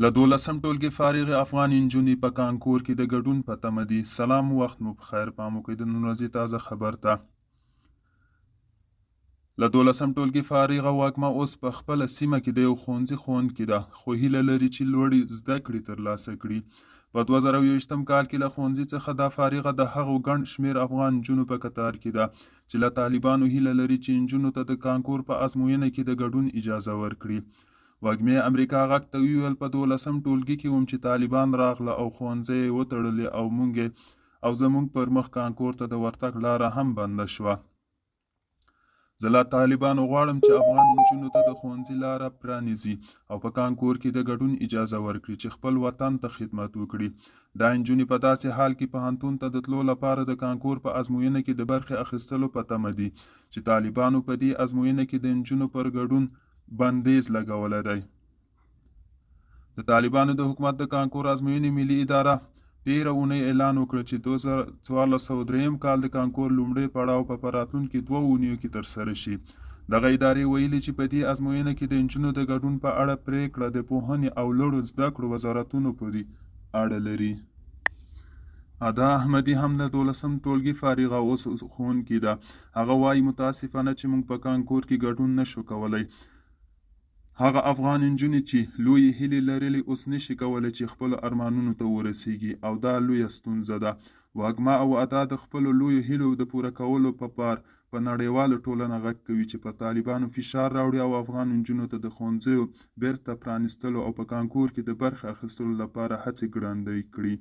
له 12م ټولګي فارغې افغان نجونې په کانکور کې د ګډون په تمه دي. سلام، وخت مو بخیر. پام وکړئ د نن ورځې تازه خبر ته. له 12م ټولګي فارغه وږمه اوس په خپله سیمه کې د یو ښوونځي ښوونکې ده، خو هیله لري چې لوړې زده کړې ترلاسه کړي. په 2021م کال کې له ښوونځي څخه دا فارغه د هغو ګڼ شمېر افغان نجونو په کتار کې ده چې له طالبانو هیله لري چې نجونو ته د کانکور په ازموینه کې د ګډون اجازه ورکړي. وږمې امریکا غږ ته وویل په 12م ټولګي کې وم چې طالبان راغله او ښوونځی یې وتړلې او زموږ پر مخ کانکور ته د ورتګ لاره هم بنده شوه. زه له طالبانو غواړم چې افغان نجونو ته د ښوونځي لاره پرانیزي او په کانکور کې د ګډون اجازه ورکړي چې خپل وطن ته خدمت وکړي. دا نجونې په داسې حال کې پوهنتون ته د تلو لپاره د کانکور په ازموینه کې د برخې اخیستلو په تمه دي چې طالبانو په دې ازموینه کې د نجونو پر ګډون بندیز لګولی دی. د طالبانو د حکومت د کانکور ازموینې ملي اداره تېره اونۍ اعلان وکړ چې 1403 کال د کانکور لومړی پړاو په راتلونکو 2 اونیو کې ترسره شي. دغه ادارې ویلي چې په دې ازموینه کې د نجونو د ګډون په اړه پرېکړه د پوهنې او لوړو زده کړو وزارتونو پورې اړه لري. ادا احمدي هم د 12م ټولګي فارغه اوس ښوونکې ده. هغه وایي متاسفانه چې موږ په کانکور کې ګډون نشو کولی. هغه افغان نجونې چې لویې هیلې لرلې اوس نشي کولی چې خپلو ارمانونو ته ورسیږي او دا لویه ستونزه ده. وږمه او ادا د خپلو لویو هیلو د پوره کولو په پار په نړیواله ټولنه غږ کوي چې په طالبانو فشار راوړي او افغان نجونو ته د ښوونځیو بیرته پرانیستلو او په کانکور کې د برخې اخیستلو لپاره هڅې ګړندۍ کړي.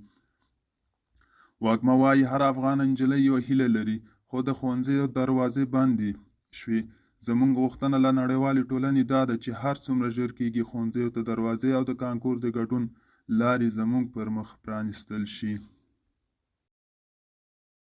وږمه وایي هر افغان نجلۍ یوه هیله لري، خو د ښوونځیو دروازې بندې شوې. زموږ غوښتنه له نړیوالې ټولنې دا ده چې هر څومره ژر کېږي ښوونځیو ته دروازې او د کانکور د ګډون لارې زموږ پر مخ پرانیستل شي.